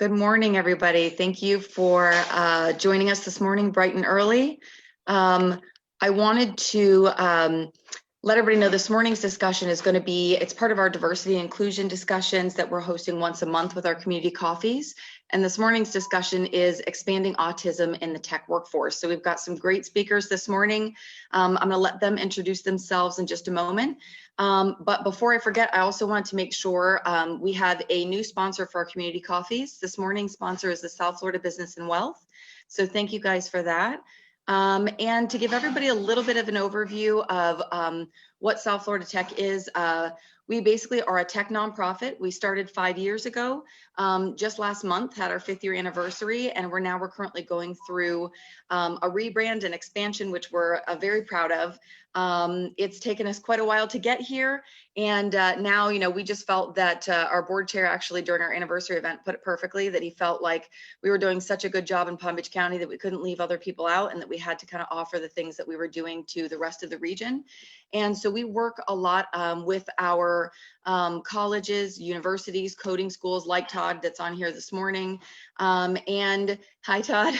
Good morning, everybody. Thank you for joining us this morning, bright and early. I wanted to let everybody know this morning's discussion is going to be, it's part of our diversity and inclusion discussions that we're hosting once a month with our community coffees. And this morning's discussion is expanding autism in the tech workforce. So we've got some great speakers this morning. I'm going to let them introduce themselves in just a moment. But before I forget, I also want to make sure we have a new sponsor for our community coffees. This morning's sponsor is the South Florida Business and Wealth. So thank you guys for that. And to give everybody a little bit of an overview of what South Florida Tech is, we basically are a tech nonprofit. We started 5 years ago, just last month, had our 5th year anniversary, and we're currently going through a rebrand and expansion, which we're very proud of. It's taken us quite a while to get here. And now, we just felt that our board chair actually during our anniversary event put it perfectly, that he felt like we were doing such a good job in Palm Beach County that we couldn't leave other people out and that we had to kind of offer the things that we were doing to the rest of the region. And so we work a lot with our colleges, universities, coding schools like Todd that's on here this morning. And hi, Todd.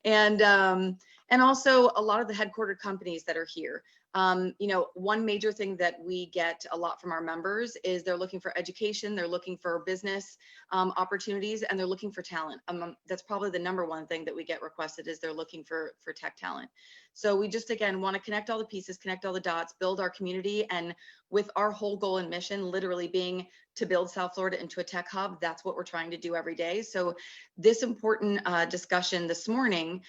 And also a lot of the headquartered companies that are here. One major thing that we get a lot from our members is they're looking for education, they're looking for business opportunities, and they're looking for talent. That's probably the number one thing that we get requested is they're looking for tech talent. So we just, again, want to connect all the pieces, connect all the dots, build our community. And with our whole goal and mission literally being to build South Florida into a tech hub, that's what we're trying to do every day. So this important discussion this morning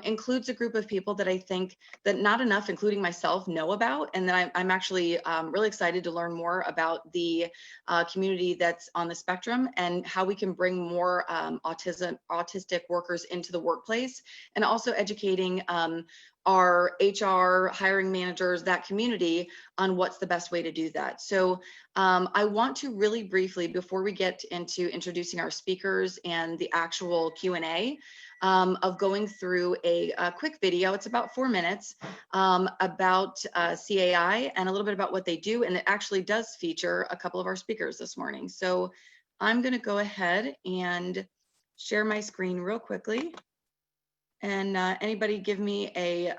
includes a group of people that I think that not enough, including myself, know about. And that I'm actually really excited to learn more about the community that's on the spectrum and how we can bring more autistic workers into the workplace, and also educating our HR, hiring managers, that community on what's the best way to do that. So I want to really briefly, before we get into introducing our speakers and the actual Q&A, of going through a quick video. It's about 4 minutes about CAI and a little bit about what they do. And it actually does feature a couple of our speakers this morning. So I'm going to go ahead and share my screen real quickly. And anybody give me a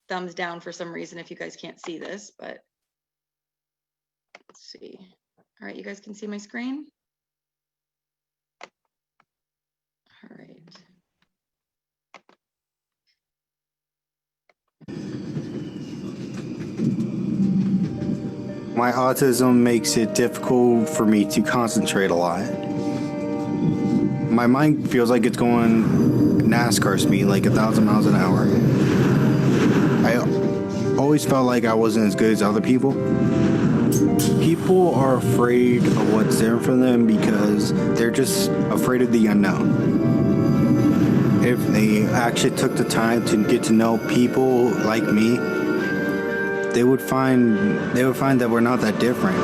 thumbs down for some reason if you guys can't see this, but let's see. All right, you guys can see my screen? All right. My autism makes it difficult for me to concentrate a lot. My mind feels like it's going NASCAR speed, like 1,000 miles an hour. I always felt like I wasn't as good as other people. People are afraid of what's there for them because they're just afraid of the unknown. If they actually took the time to get to know people like me, they would find that we're not that different.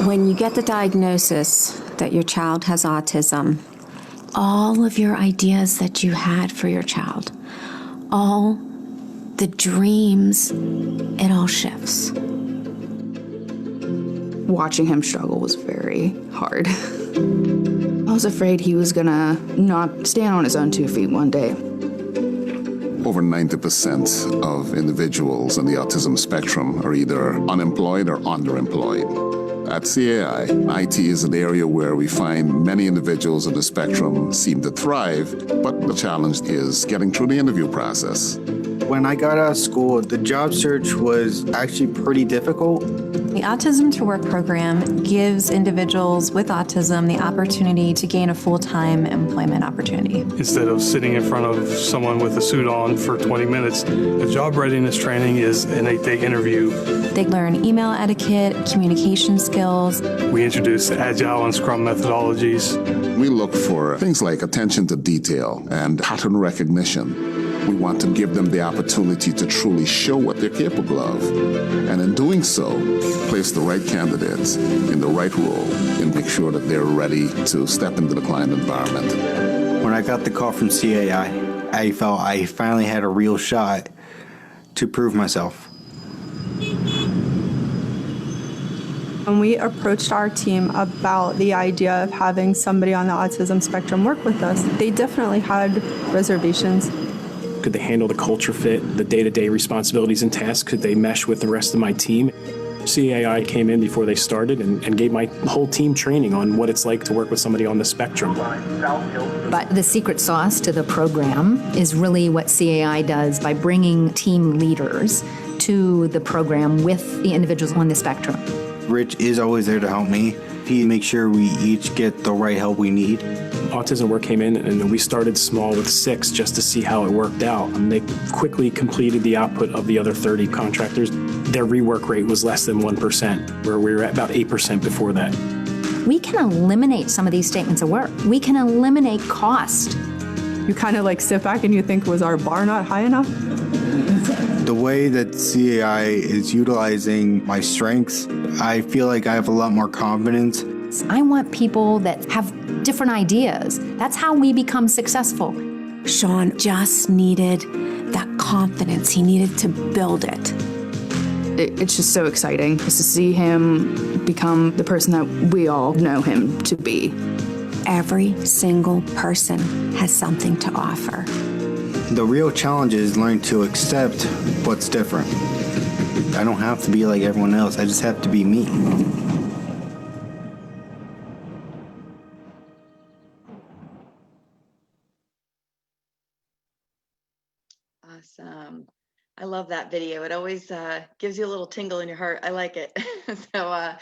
When you get the diagnosis that your child has autism, all of your ideas that you had for your child, all the dreams, it all shifts. Watching him struggle was very hard. I was afraid he was gonna not stand on his own 2 feet one day. Over 90% of individuals on the autism spectrum are either unemployed or underemployed. At CAI, IT is an area where we find many individuals on the spectrum seem to thrive, but the challenge is getting through the interview process. When I got out of school, the job search was actually pretty difficult. The Autism to Work program gives individuals with autism the opportunity to gain a full-time employment opportunity. Instead of sitting in front of someone with a suit on for 20 minutes, the job readiness training is an 8-day interview. They learn email etiquette, communication skills. We introduce Agile and Scrum methodologies. We look for things like attention to detail and pattern recognition. We want to give them the opportunity to truly show what they're capable of. And in doing so, place the right candidates in the right role and make sure that they're ready to step into the client environment. When I got the call from CAI, I felt I finally had a real shot to prove myself. When we approached our team about the idea of having somebody on the autism spectrum work with us, they definitely had reservations. Could they handle the culture fit, the day-to-day responsibilities and tasks? Could they mesh with the rest of my team? CAI came in before they started and gave my whole team training on what it's like to work with somebody on the spectrum. But the secret sauce to the program is really what CAI does by bringing team leaders to the program with the individuals on the spectrum. Rich is always there to help me. He makes sure we each get the right help we need. Autism Work came in and we started small with 6 just to see how it worked out. And they quickly completed the output of the other 30 contractors. Their rework rate was less than 1%, where we were at about 8% before that. We can eliminate some of these statements of work. We can eliminate cost. You kind of like sit back and you think, was our bar not high enough? The way that CAI is utilizing my strengths, I feel like I have a lot more confidence. I want people that have different ideas. That's how we become successful. Sean just needed that confidence. He needed to build it. It's just so exciting just to see him become the person that we all know him to be. Every single person has something to offer. The real challenge is learning to accept what's different. I don't have to be like everyone else. I just have to be me. Awesome. I love that video. It always gives you a little tingle in your heart. I like it. So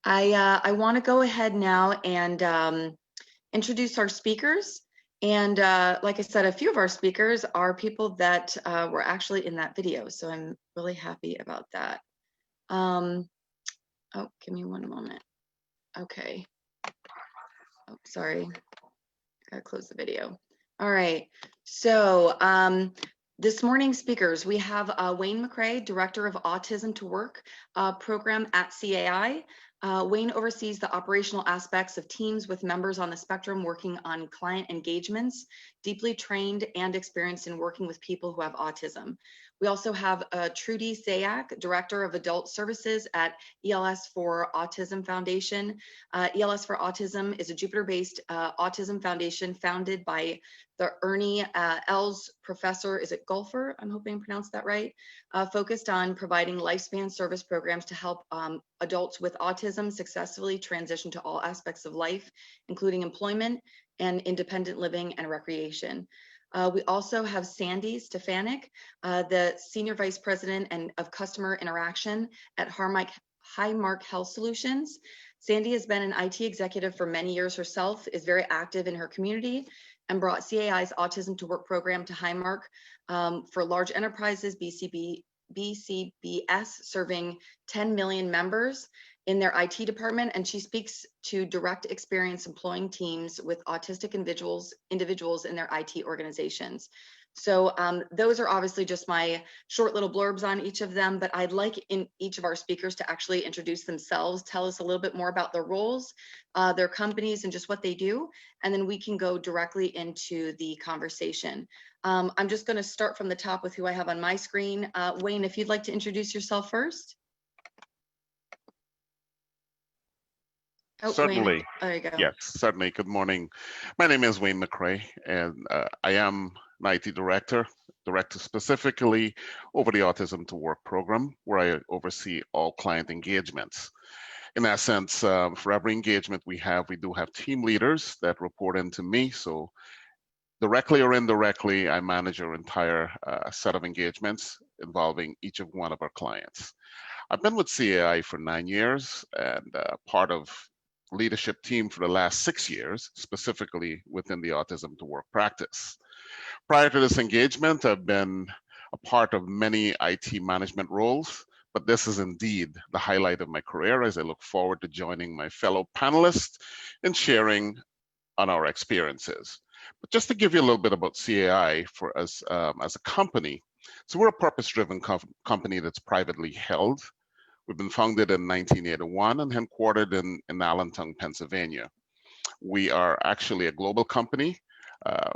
I want to go ahead now and introduce our speakers. And like I said, a few of our speakers are people that were actually in that video. So I'm really happy about that. Oh, give me one moment. Okay. Oh, sorry. Gotta close the video. All right. So this morning's speakers, we have Wayne McRae, Director of Autism to Work program at CAI. Wayne oversees the operational aspects of teams with members on the spectrum working on client engagements, deeply trained and experienced in working with people who have autism. We also have Trudi, Zayac, Director of Adult Services at ELS for Autism Foundation. ELS for Autism is a Jupiter-based autism foundation founded by the Ernie Els professor, is it Golfer? I'm hoping I pronounced that right. Focused on providing lifespan service programs to help adults with autism successfully transition to all aspects of life, including employment and independent living and recreation. We also have Sandy Stefanic, the Senior Vice President of Customer Interaction at Highmark Health Solutions. Sandy has been an IT executive for many years herself, is very active in her community, and brought CAI's Autism to Work program to Highmark for large enterprises, BCBS, serving 10 million members in their IT department, and she speaks to direct experience employing teams with autistic individuals in their IT organizations. So those are obviously just my short little blurbs on each of them, but I'd like in each of our speakers to actually introduce themselves, tell us a little bit more about their roles, their companies, and just what they do, and then we can go directly into the conversation. I'm just going to start from the top with who I have on my screen. Wayne, if you'd like to introduce yourself first. Oh, certainly. Wayne. There you go. Yes, certainly. Good morning. My name is Wayne McRae, and I am an IT director specifically over the Autism to Work program, where I oversee all client engagements. In that sense, for every engagement we do have team leaders that report into me. So directly or indirectly, I manage our entire set of engagements involving each of one of our clients. I've been with CAI for 9 years and part of leadership team for the last 6 years, specifically within the Autism to Work practice. Prior to this engagement, I've been a part of many IT management roles, but this is indeed the highlight of my career as I look forward to joining my fellow panelists and sharing on our experiences. But just to give you a little bit about CAI for us as a company, so we're a purpose-driven company that's privately held. We've been founded in 1981 and headquartered in Allentown, Pennsylvania. We are actually a global company.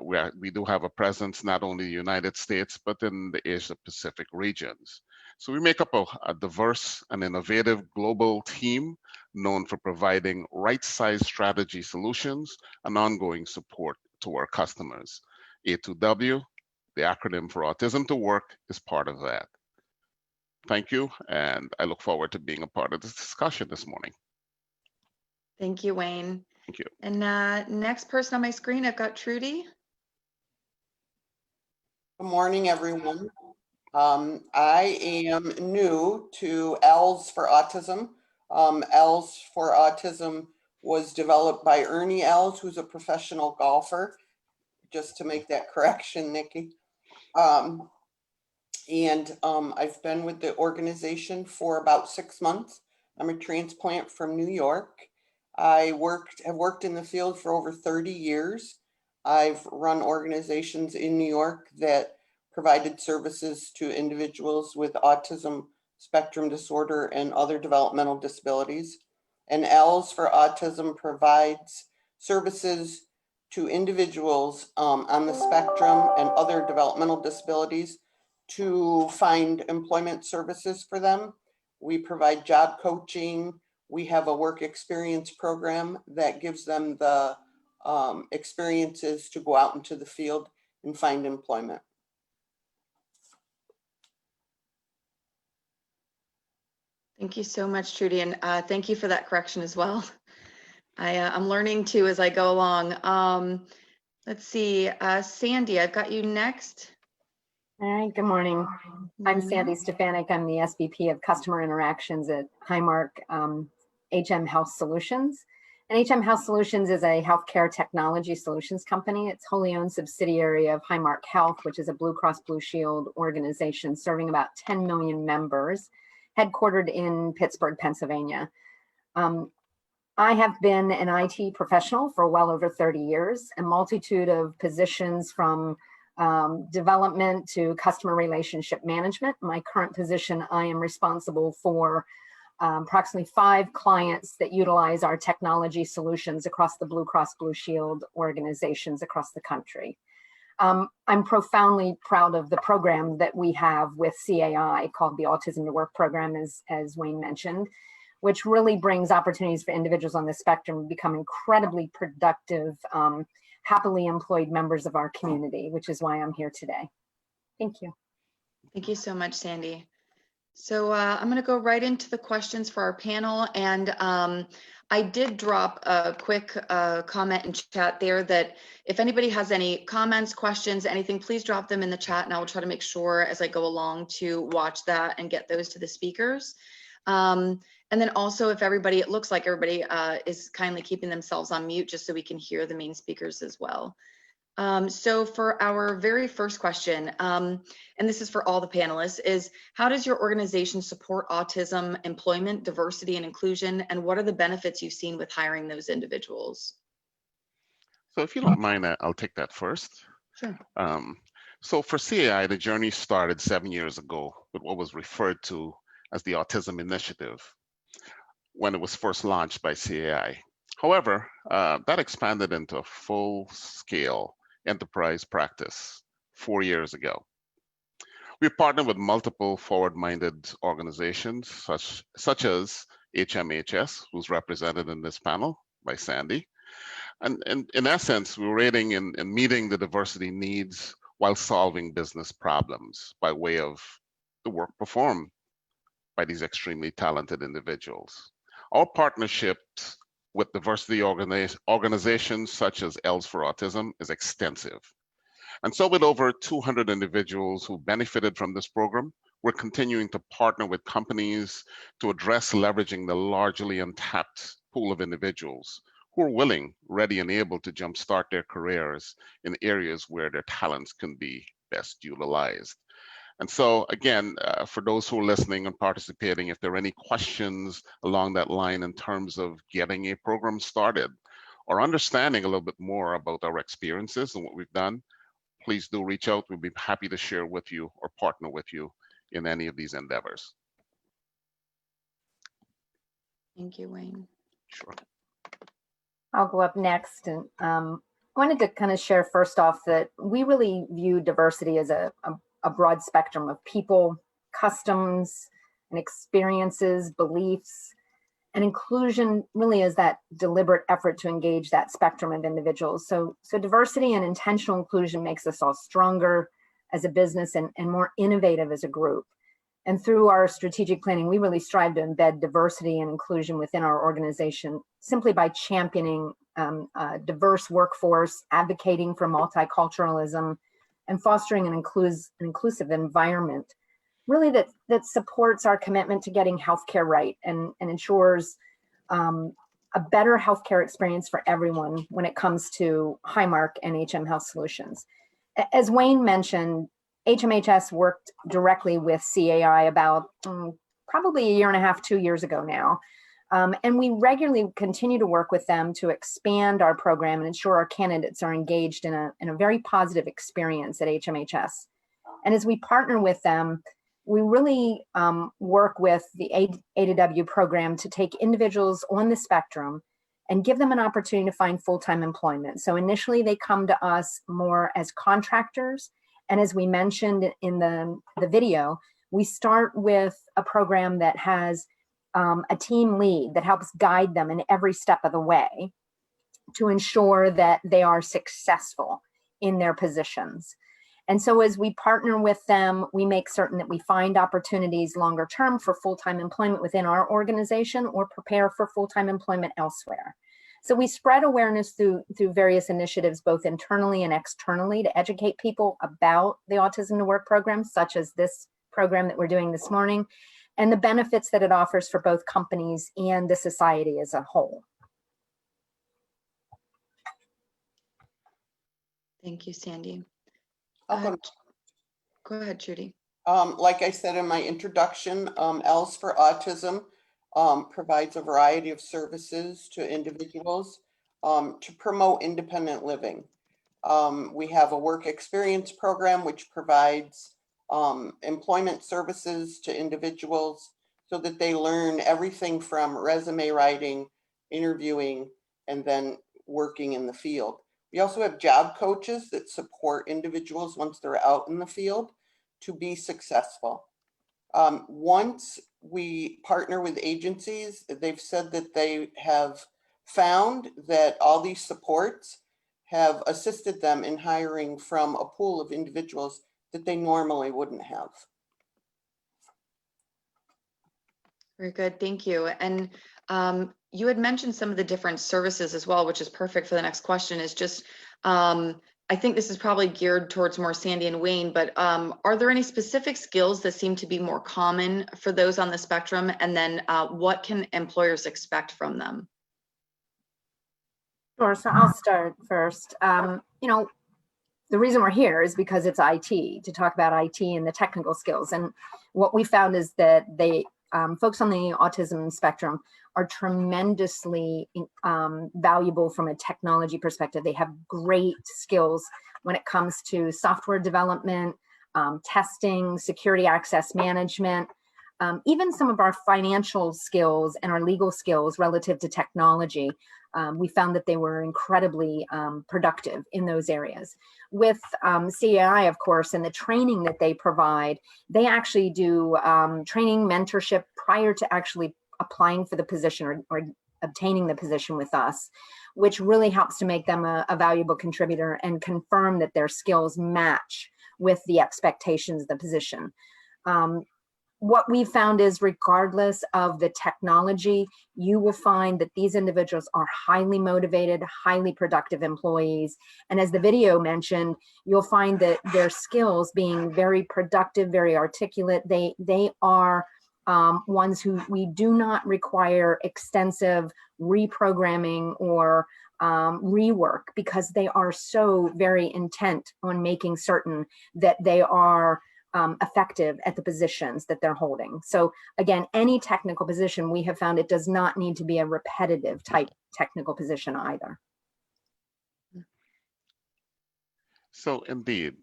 We do have a presence not only in the United States, but in the Asia Pacific regions. So we make up a diverse and innovative global team known for providing right-sized strategy solutions and ongoing support to our customers. A2W, the acronym for Autism to Work, is part of that. Thank you, and I look forward to being a part of this discussion this morning. Thank you, Wayne. Thank you. And next person on my screen, I've got Trudi. Good morning, everyone. I am new to ELS for Autism. ELS for Autism was developed by Ernie Els, who's a professional golfer, just to make that correction, Nikki. I've been with the organization for about 6 months. I'm a transplant from New York. I have worked in the field for over 30 years. I've run organizations in New York that provided services to individuals with autism spectrum disorder and other developmental disabilities. And ELS for Autism provides services to individuals on the spectrum and other developmental disabilities to find employment services for them. We provide job coaching. We have a work experience program that gives them the experiences to go out into the field and find employment. Thank you so much, Trudi, and thank you for that correction as well. I'm learning too as I go along. Let's see, Sandy, I've got you next. All right, good morning. I'm Sandy Stefanik. I'm the SVP of Customer Interactions at Highmark HM Health Solutions. And HM Health Solutions is a healthcare technology solutions company. It's wholly owned subsidiary of Highmark Health, which is a Blue Cross Blue Shield organization serving about 10 million members, headquartered in Pittsburgh, Pennsylvania. I have been an IT professional for well over 30 years, a multitude of positions from development to customer relationship management. My current position, I am responsible for approximately 5 clients that utilize our technology solutions across the Blue Cross Blue Shield organizations across the country. I'm profoundly proud of the program that we have with CAI called the Autism to Work program, as Wayne mentioned, which really brings opportunities for individuals on the spectrum to become incredibly productive, happily employed members of our community, which is why I'm here today. Thank you. Thank you so much, Sandy. So I'm going to go right into the questions for our panel. And I did drop a quick comment in chat there that if anybody has any comments, questions, anything, please drop them in the chat and I will try to make sure as I go along to watch that and get those to the speakers. And then also if everybody, it looks like everybody is kindly keeping themselves on mute just so we can hear the main speakers as well. So for our very first question, and this is for all the panelists, is how does your organization support autism, employment, diversity, and inclusion, and what are the benefits you've seen with hiring those individuals? So if you don't mind, I'll take that first. Sure. So for CAI, the journey started 7 years ago with what was referred to as the Autism Initiative when it was first launched by CAI. However, that expanded into a full-scale enterprise practice 4 years ago. We've partnered with multiple forward-minded organizations such as HMHS, who's represented in this panel by Sandy. And in essence, we're rating and meeting the diversity needs while solving business problems by way of the work performed by these extremely talented individuals. Our partnerships with diversity organizations such as ELS for Autism is extensive. And so with over 200 individuals who benefited from this program, we're continuing to partner with companies to address leveraging the largely untapped pool of individuals who are willing, ready, and able to jumpstart their careers in areas where their talents can be best utilized. And so again, for those who are listening and participating, if there are any questions along that line in terms of getting a program started or understanding a little bit more about our experiences and what we've done, please do reach out. We'll be happy to share with you or partner with you in any of these endeavors. Thank you, Wayne. Sure. I'll go up next. And wanted to kind of share first off that we really view diversity as a broad spectrum of people, customs, and experiences, beliefs, and inclusion really is that deliberate effort to engage that spectrum of individuals. So diversity and intentional inclusion makes us all stronger as a business and more innovative as a group. And through our strategic planning, we really strive to embed diversity and inclusion within our organization simply by championing a diverse workforce, advocating for multiculturalism, and fostering an inclusive environment, really that supports our commitment to getting healthcare right and ensures a better healthcare experience for everyone when it comes to Highmark and HM Health Solutions. As Wayne mentioned, HMHS worked directly with CAI about probably a year and a half, 2 years ago now. And we regularly continue to work with them to expand our program and ensure our candidates are engaged in a very positive experience at HMHS. And as we partner with them, we really work with the ADW program to take individuals on the spectrum and give them an opportunity to find full-time employment. So initially they come to us more as contractors. And as we mentioned in the video, we start with a program that has a team lead that helps guide them in every step of the way to ensure that they are successful in their positions. And so as we partner with them, we make certain that we find opportunities longer term for full-time employment within our organization or prepare for full-time employment elsewhere. So we spread awareness through various initiatives, both internally and externally, to educate people about the Autism to Work program, such as this program that we're doing this morning, and the benefits that it offers for both companies and the society as a whole. Thank you, Sandy. Go ahead, Trudi. Like I said in my introduction, ELS for Autism provides a variety of services to individuals to promote independent living. We have a work experience program which provides employment services to individuals so that they learn everything from resume writing, interviewing, and then working in the field. We also have job coaches that support individuals once they're out in the field to be successful. Once we partner with agencies, they've said that they have found that all these supports have assisted them in hiring from a pool of individuals that they normally wouldn't have. Very good, thank you. And you had mentioned some of the different services as well, which is perfect for the next question, is just, I think this is probably geared towards more Sandy and Wayne, but are there any specific skills that seem to be more common for those on the spectrum? And then what can employers expect from them? Sure, so I'll start first. The reason we're here is because it's IT, to talk about IT and the technical skills. And what we found is that folks on the autism spectrum are tremendously valuable from a technology perspective. They have great skills when it comes to software development, testing, security access management, even some of our financial skills and our legal skills relative to technology. We found that they were incredibly productive in those areas. With CAI, of course, and the training that they provide, they actually do training, mentorship prior to actually applying for the position or obtaining the position with us, which really helps to make them a valuable contributor and confirm that their skills match with the expectations of the position. What we found is, regardless of the technology, you will find that these individuals are highly motivated, highly productive employees. And as the video mentioned, you'll find that their skills being very productive, very articulate, they are ones who we do not require extensive reprogramming or rework, because they are so very intent on making certain that they are effective at the positions that they're holding. So again, any technical position, we have found it does not need to be a repetitive type technical position either. So indeed,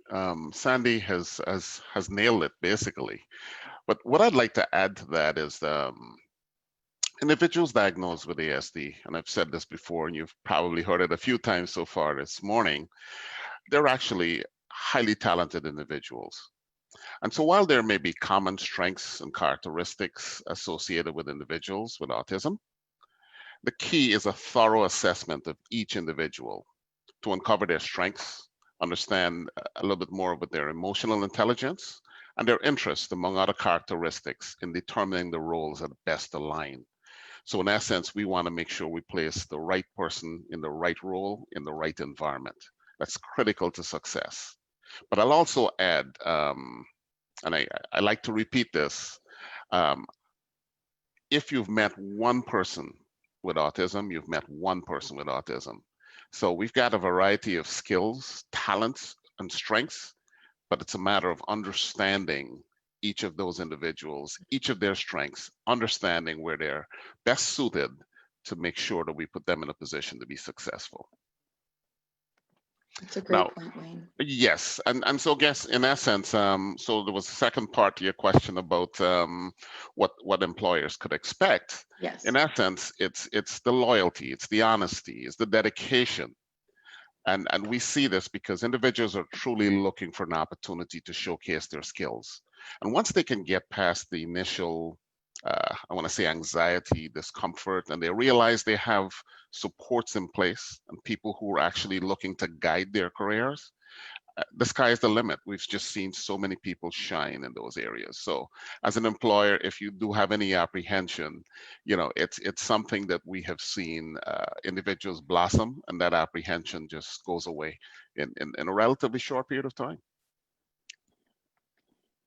Sandy has nailed it basically. But what I'd like to add to that is Individuals diagnosed with ASD, and I've said this before, and you've probably heard it a few times so far this morning, they're actually highly talented individuals. And so while there may be common strengths and characteristics associated with individuals with autism, the key is a thorough assessment of each individual to uncover their strengths, understand a little bit more about their emotional intelligence and their interests, among other characteristics, in determining the roles that best align. So in essence, we want to make sure we place the right person in the right role, in the right environment. That's critical to success. But I'll also add, and I like to repeat this, if you've met one person with autism, you've met one person with autism. So we've got a variety of skills, talents, and strengths, but it's a matter of understanding each of those individuals, each of their strengths, understanding where they're best suited to make sure that we put them in a position to be successful. That's a great point, Wayne. Yes, and so I guess in essence, so there was a second part to your question about what employers could expect. Yes. In essence, it's the loyalty, it's the honesty, it's the dedication. And we see this because individuals are truly looking for an opportunity to showcase their skills. And once they can get past the initial, I want to say anxiety, discomfort, and they realize they have supports in place and people who are actually looking to guide their careers, the sky is the limit. We've just seen so many people shine in those areas. So as an employer, if you do have any apprehension, it's something that we have seen individuals blossom, and that apprehension just goes away in a relatively short period of time.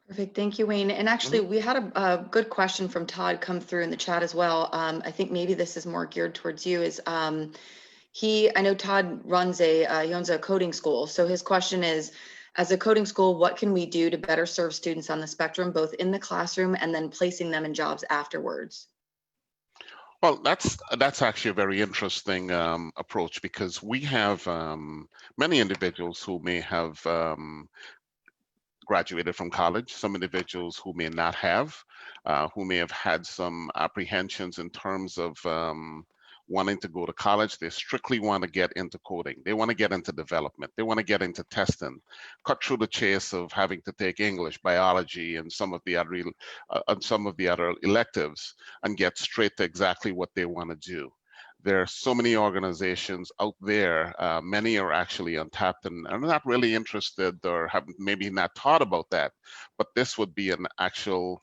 Perfect. Thank you, Wayne. And actually, we had a good question from Todd come through in the chat as well. I think maybe this is more geared towards you. I know Todd runs he owns a coding school. So his question is, as a coding school, what can we do to better serve students on the spectrum, both in the classroom and then placing them in jobs afterwards? Well, that's actually a very interesting approach, because we have many individuals who may have graduated from college, some individuals who may not have, who may have had some apprehensions in terms of wanting to go to college. They strictly want to get into coding. They want to get into development. They want to get into testing, cut through the chase of having to take English, biology, and some of the other electives, and get straight to exactly what they want to do. There are so many organizations out there. Many are actually untapped and are not really interested, or have maybe not thought about that. But this would be an actual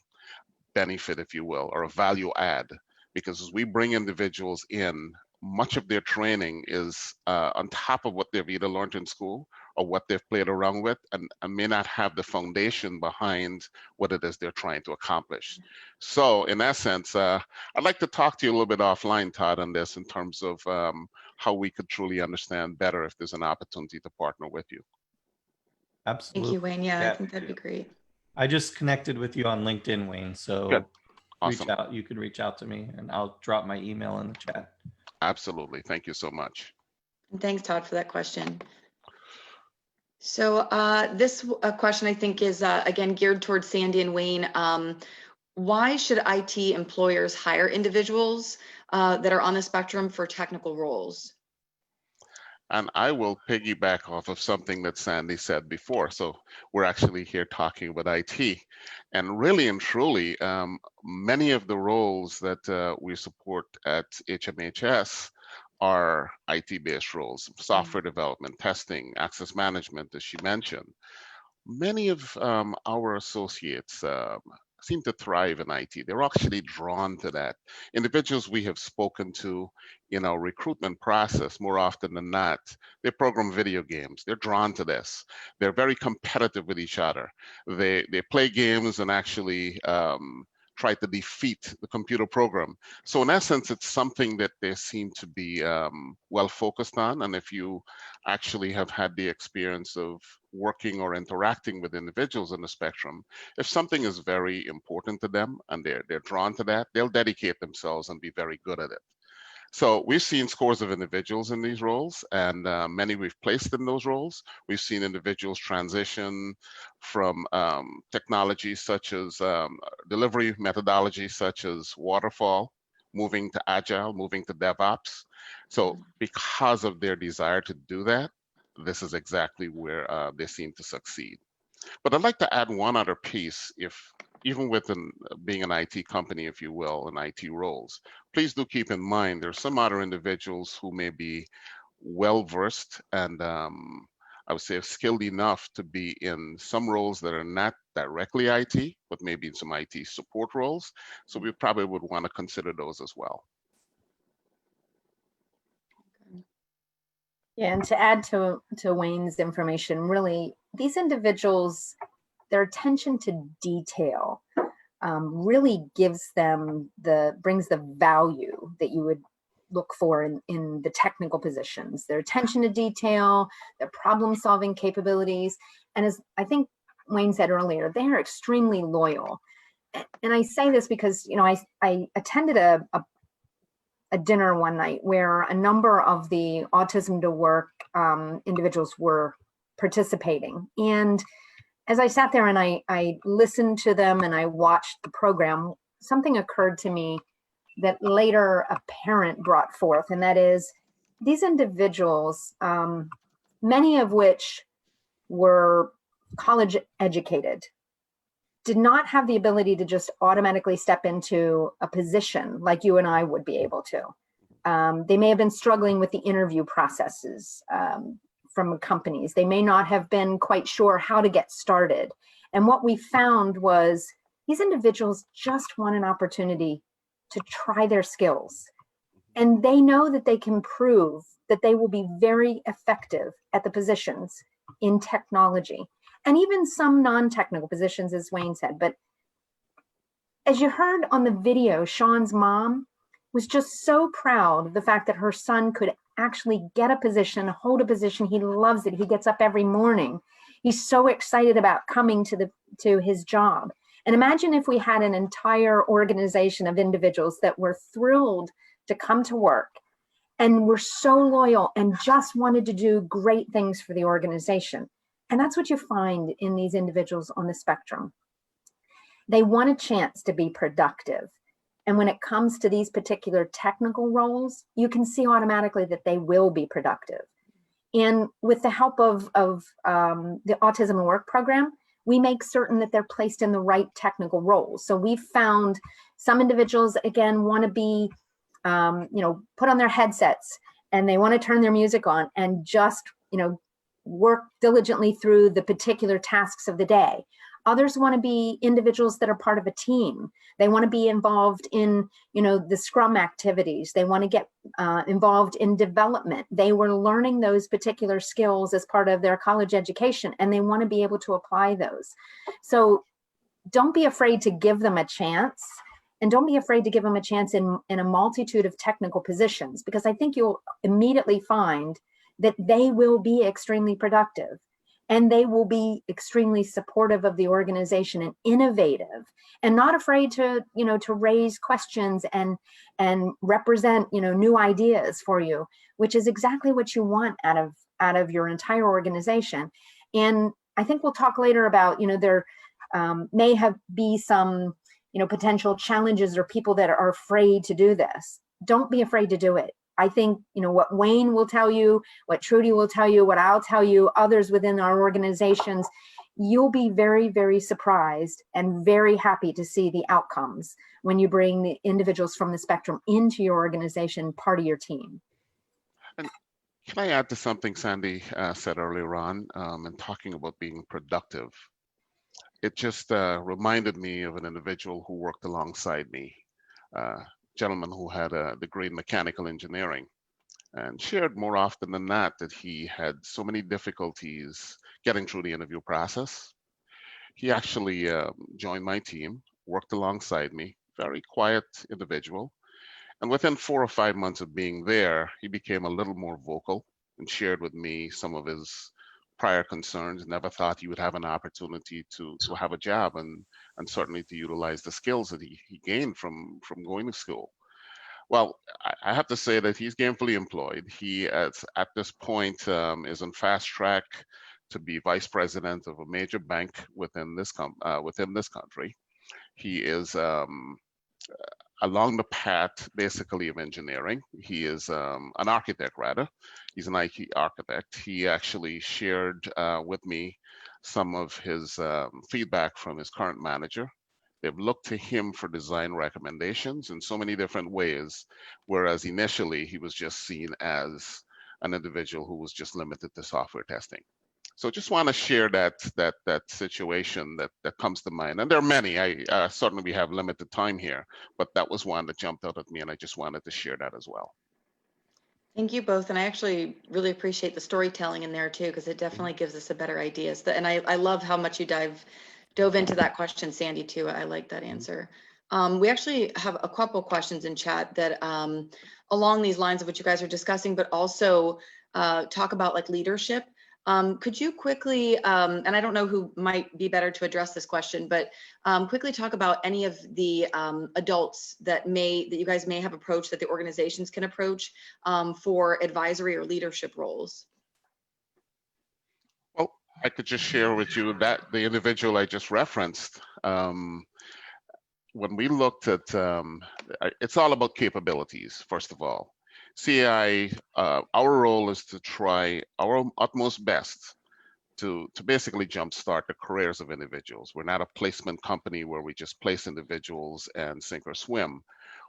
benefit, if you will, or a value add, because as we bring individuals in, much of their training is on top of what they've either learned in school or what they've played around with, and may not have the foundation behind what it is they're trying to accomplish. So in essence, I'd like to talk to you a little bit offline, Todd, on this in terms of how we could truly understand better if there's an opportunity to partner with you. Absolutely. Thank you, Wayne. Yeah, I think that'd be great. I just connected with you on LinkedIn, Wayne. So good. Awesome. You could reach out to me, and I'll drop my email in the chat. Absolutely. Thank you so much. And thanks, Todd, for that question. So this question, I think, is again geared towards Sandy and Wayne. Why should IT employers hire individuals that are on the spectrum for technical roles? And I will piggyback off of something that Sandy said before. So we're actually here talking about IT. And really and truly, many of the roles that we support at HMHS are IT-based roles: software development, testing, access management, as she mentioned. Many of our associates seem to thrive in IT. They're actually drawn to that. Individuals we have spoken to in our recruitment process, more often than not, they program video games. They're drawn to this. They're very competitive with each other. They play games and actually try to defeat the computer program. So in essence, it's something that they seem to be well focused on. And if you actually have had the experience of working or interacting with individuals on the spectrum, if something is very important to them and they're drawn to that, they'll dedicate themselves and be very good at it. So we've seen scores of individuals in these roles, and many we've placed in those roles. We've seen individuals transition from technology such as delivery methodology such as waterfall, moving to Agile, moving to DevOps. So because of their desire to do that, this is exactly where they seem to succeed. But I'd like to add one other piece, even within being an IT company, if you will, in IT roles, please do keep in mind there's some other individuals who may be well-versed and I would say skilled enough to be in some roles that are not directly IT, but maybe in some IT support roles. So we probably would want to consider those as well. Yeah, and to add to Wayne's information, really, these individuals, their attention to detail really brings the value that you would look for in the technical positions. Their attention to detail, their problem-solving capabilities, and as I think Wayne said earlier, they are extremely loyal. And I say this because, you know, I attended a dinner one night where a number of the Autism to Work individuals were participating. And as I sat there and I listened to them and I watched the program, something occurred to me that later a parent brought forth, and that is these individuals, many of which were college educated, did not have the ability to just automatically step into a position like you and I would be able to. They may have been struggling with the interview processes from companies. They may not have been quite sure how to get started. And what we found was these individuals just want an opportunity to try their skills. And they know that they can prove that they will be very effective at the positions in technology. And even some non-technical positions, as Wayne said. But as you heard on the video, Sean's mom was just so proud of the fact that her son could actually get a position, hold a position. He loves it. He gets up every morning. He's so excited about coming to his job. And imagine if we had an entire organization of individuals that were thrilled to come to work and were so loyal and just wanted to do great things for the organization. And that's what you find in these individuals on the spectrum. They want a chance to be productive. And when it comes to these particular technical roles, you can see automatically that they will be productive. And with the help of the Autism at Work program, we make certain that they're placed in the right technical roles. So we've found some individuals, again, want to be, put on their headsets and they want to turn their music on and just, work diligently through the particular tasks of the day. Others want to be individuals that are part of a team. They want to be involved in, the Scrum activities. They want to get involved in development. They were learning those particular skills as part of their college education, and they want to be able to apply those. So don't be afraid to give them a chance, and don't be afraid to give them a chance in a multitude of technical positions, because I think you'll immediately find that they will be extremely productive. And they will be extremely supportive of the organization and innovative, and not afraid to, to raise questions and represent, new ideas for you, which is exactly what you want out of your entire organization. And I think we'll talk later about, there may be some, potential challenges or people that are afraid to do this. Don't be afraid to do it. I think, what Wayne will tell you, what Trudi will tell you, what I'll tell you, others within our organizations, you'll be very, very surprised and very happy to see the outcomes when you bring the individuals from the spectrum into your organization, part of your team. And can I add to something Sandy said earlier on in talking about being productive? It just reminded me of an individual who worked alongside me. Gentleman who had a degree in mechanical engineering, and shared more often than not that he had so many difficulties getting through the interview process. He actually joined my team, worked alongside me, very quiet individual. And within 4 or 5 months of being there, he became a little more vocal and shared with me some of his prior concerns. Never thought he would have an opportunity to have a job and certainly to utilize the skills that he gained from going to school. Well, I have to say that he's gainfully employed. He, at this point, is on fast track to be vice president of a major bank within this country. He is, along the path, basically, of engineering. He is an architect, rather. He's an IT architect. He actually shared with me some of his feedback from his current manager. They've looked to him for design recommendations in so many different ways, whereas initially he was just seen as an individual who was just limited to software testing. So just want to share that situation that comes to mind. And there are many. I certainly, we have limited time here, but that was one that jumped out at me, and I just wanted to share that as well. Thank you both. And I actually really appreciate the storytelling in there too, because it definitely gives us a better idea. And I love how much you dove into that question, Sandy, too. I like that answer. We actually have a couple questions in chat that along these lines of what you guys are discussing, but also talk about like leadership. Could you quickly, and I don't know who might be better to address this question, but quickly talk about any of the adults that you guys may have approached, that the organizations can approach for advisory or leadership roles? Well, I could just share with you that the individual I just referenced, when we looked at, it's all about capabilities, first of all. CAI, our role is to try our utmost best to basically jumpstart the careers of individuals. We're not a placement company where we just place individuals and sink or swim.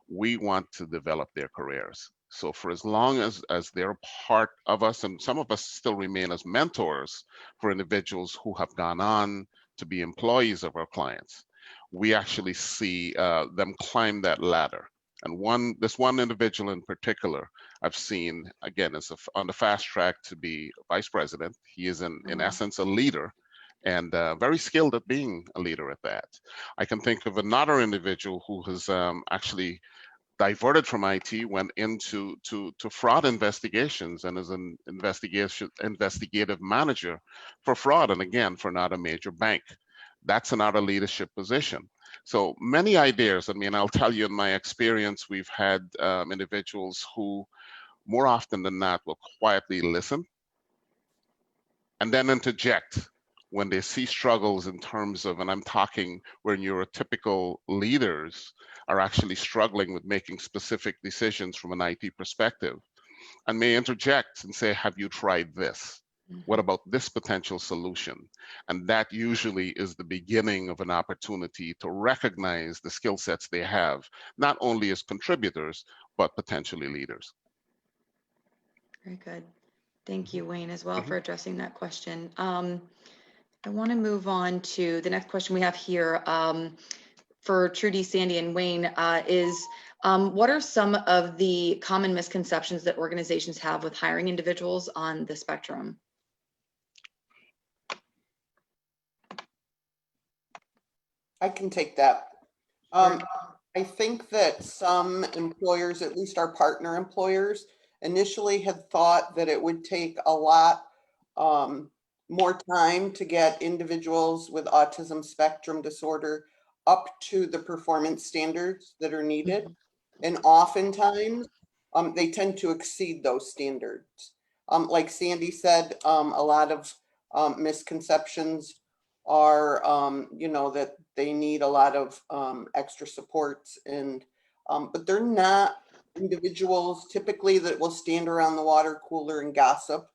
We want to develop their careers. So for as long as they're part of us, and some of us still remain as mentors for individuals who have gone on to be employees of our clients, we actually see them climb that ladder. And this one individual in particular, I've seen, again, is on the fast track to be vice president. He is in essence a leader, and very skilled at being a leader at that. I can think of another individual who has actually diverted from IT, went into fraud investigations, and is an investigative manager for fraud, and again, for not a major bank. That's another leadership position. So many ideas. I mean, I'll tell you, in my experience, we've had individuals who, more often than not, will quietly listen and then interject when they see struggles in terms of, and I'm talking when neurotypical leaders are actually struggling with making specific decisions from an IT perspective, and may interject and say, have you tried this? What about this potential solution? And that usually is the beginning of an opportunity to recognize the skill sets they have, not only as contributors, but potentially leaders. Very good. Thank you, Wayne, as well, for addressing that question. I want to move on to the next question we have here for Trudi, Sandy, and Wayne is, what are some of the common misconceptions that organizations have with hiring individuals on the spectrum? I can take that. I think that some employers, at least our partner employers, initially had thought that it would take a lot more time to get individuals with autism spectrum disorder up to the performance standards that are needed. And oftentimes they tend to exceed those standards. Like Sandy said, a lot of misconceptions are, that they need a lot of extra supports, and but they're not individuals typically that will stand around the water cooler and gossip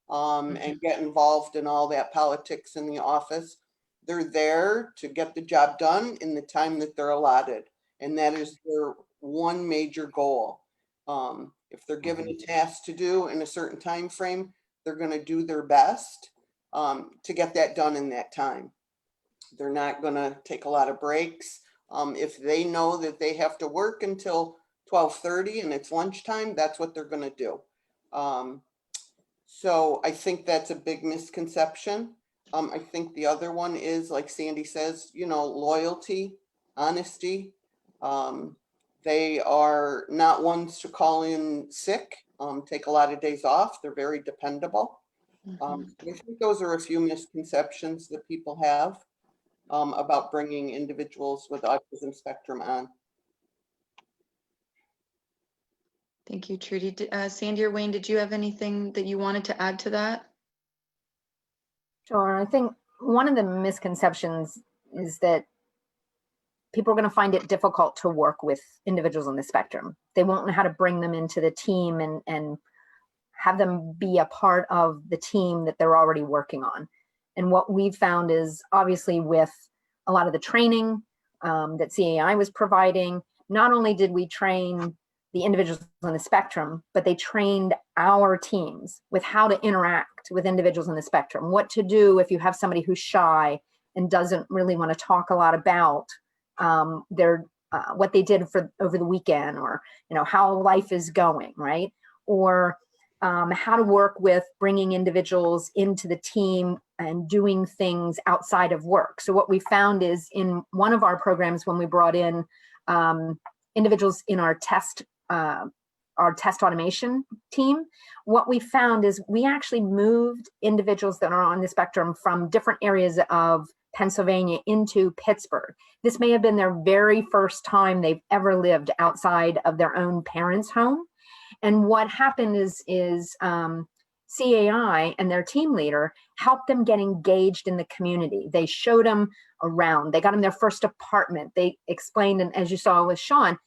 and get involved in all that politics in the office. They're there to get the job done in the time that they're allotted, and that is their one major goal. If they're given a task to do in a certain time frame, they're going to do their best to get that done in that time. They're not going to take a lot of breaks. If they know that they have to work until 12:30 and it's lunchtime, that's what they're going to do. So I think that's a big misconception. I think the other one is, like Sandy says, loyalty, honesty. They are not ones to call in sick, take a lot of days off. They're very dependable. I think those are a few misconceptions that people have about bringing individuals with autism spectrum on. Thank you, Trudi. Sandy or Wayne, did you have anything that you wanted to add to that? Sure. I think one of the misconceptions is that people are going to find it difficult to work with individuals on the spectrum. They won't know how to bring them into the team and have them be a part of the team that they're already working on. And what we've found is, obviously, with a lot of the training that CAI was providing, not only did we train the individuals on the spectrum, but they trained our teams with how to interact with individuals on the spectrum, what to do if you have somebody who's shy and doesn't really want to talk a lot about what they did for over the weekend, or how life is going, right? Or how to work with bringing individuals into the team and doing things outside of work. So what we found is, in one of our programs, when we brought in individuals in our test automation team, what we found is we actually moved individuals that are on the spectrum from different areas of Pennsylvania into Pittsburgh. This may have been their very first time they've ever lived outside of their own parents' home. And what happened is CAI and their team leader helped them get engaged in the community. They showed them around. They got them their first apartment. They explained, and as you saw with Sean,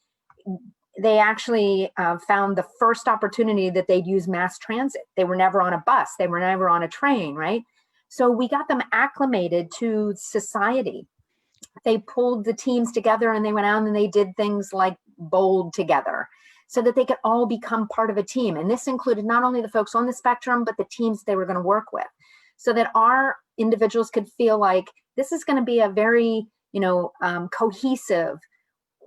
they actually found the first opportunity that they'd use mass transit. They were never on a bus. They were never on a train, right? So we got them acclimated to society. They pulled the teams together and they went out and they did things like bowled together so that they could all become part of a team. And this included not only the folks on the spectrum, but the teams they were going to work with, so that our individuals could feel like this is going to be a very, cohesive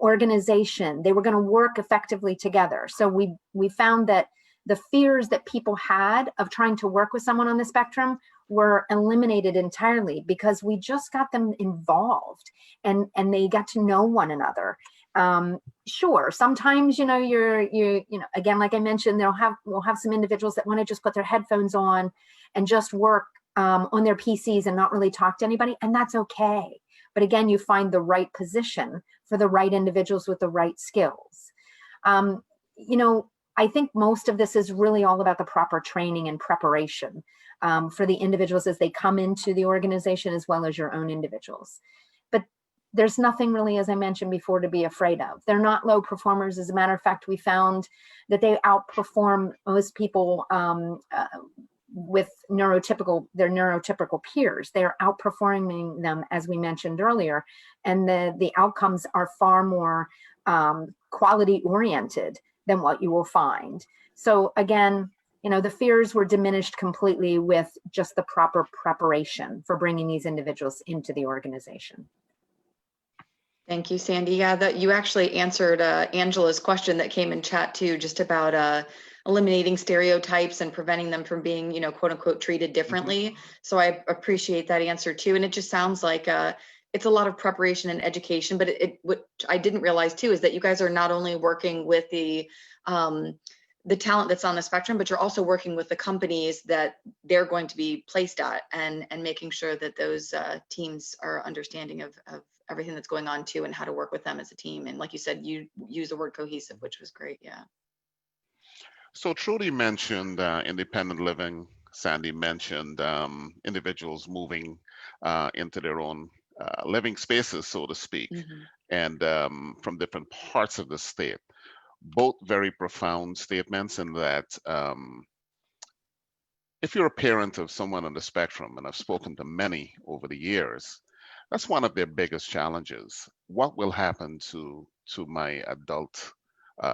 organization. They were going to work effectively together. So we found that the fears that people had of trying to work with someone on the spectrum were eliminated entirely, because we just got them involved and they got to know one another. Sure, sometimes, again, like I mentioned, we'll have some individuals that want to just put their headphones on and just work on their PCs and not really talk to anybody, and that's okay. But again, you find the right position for the right individuals with the right skills. I think most of this is really all about the proper training and preparation for the individuals as they come into the organization, as well as your own individuals. But there's nothing really, as I mentioned before, to be afraid of. They're not low performers. As a matter of fact, we found that they outperform most people with their neurotypical peers. They're outperforming them, as we mentioned earlier, and the outcomes are far more quality oriented than what you will find. So again, the fears were diminished completely with just the proper preparation for bringing these individuals into the organization. Thank you, Sandy. Yeah, that you actually answered Angela's question that came in chat too, just about eliminating stereotypes and preventing them from being, quote unquote, treated differently. Mm-hmm. So I appreciate that answer too. And it just sounds like it's a lot of preparation and education, but what I didn't realize too is that you guys are not only working with the talent that's on the spectrum, but you're also working with the companies that they're going to be placed at, and making sure that those teams are understanding of everything that's going on too, and how to work with them as a team. And like you said, you use the word cohesive, which was great. Yeah. So Trudi mentioned independent living. Sandy mentioned individuals moving into their own living spaces, so to speak, mm-hmm. and from different parts of the state. Both very profound statements in that if you're a parent of someone on the spectrum, and I've spoken to many over the years, that's one of their biggest challenges. What will happen to my adult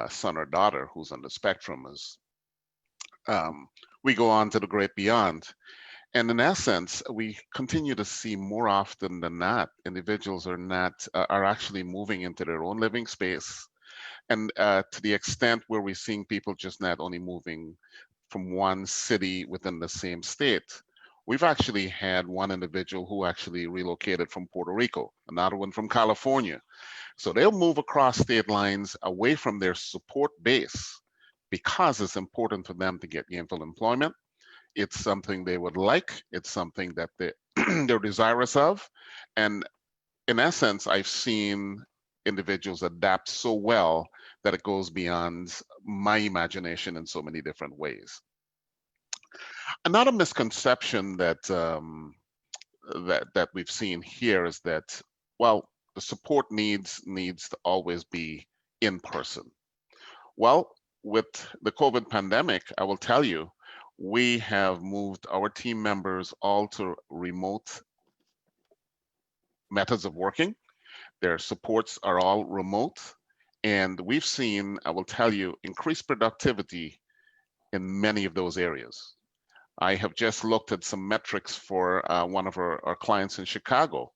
son or daughter who's on the spectrum as we go on to the great beyond? And in essence, we continue to see more often than not, individuals are actually moving into their own living space. And to the extent where we're seeing people just not only moving from one city within the same state, we've actually had one individual who actually relocated from Puerto Rico, another one from California. So they'll move across state lines away from their support base because it's important for them to get gainful employment. It's something they would like. It's something that they're desirous of. And in essence, I've seen individuals adapt so well that it goes beyond my imagination in so many different ways. Another misconception that we've seen here is that, well, the support needs to always be in person. Well, with the COVID pandemic, I will tell you, we have moved our team members all to remote methods of working. Their supports are all remote. And we've seen, I will tell you, increased productivity in many of those areas. I have just looked at some metrics for one of our clients in Chicago,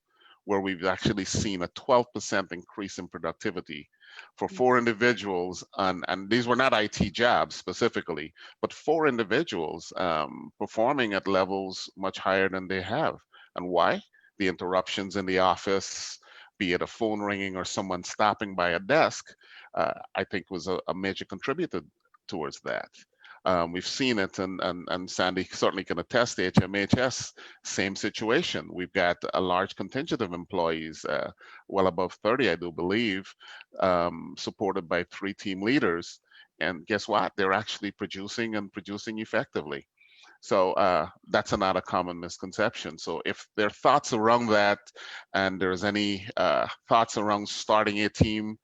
where we've actually seen a 12% increase in productivity for 4 individuals, and these were not IT jobs specifically, but 4 individuals performing at levels much higher than they have. And why? The interruptions in the office, be it a phone ringing or someone stopping by a desk, I think was a major contributor towards that. We've seen it, and Sandy certainly can attest, the HMHS, same situation. We've got a large contingent of employees, well above 30, I do believe, supported by 3 team leaders. And guess what? They're actually producing effectively. So that's another common misconception. So if there are thoughts around that, and there's any thoughts around starting a team,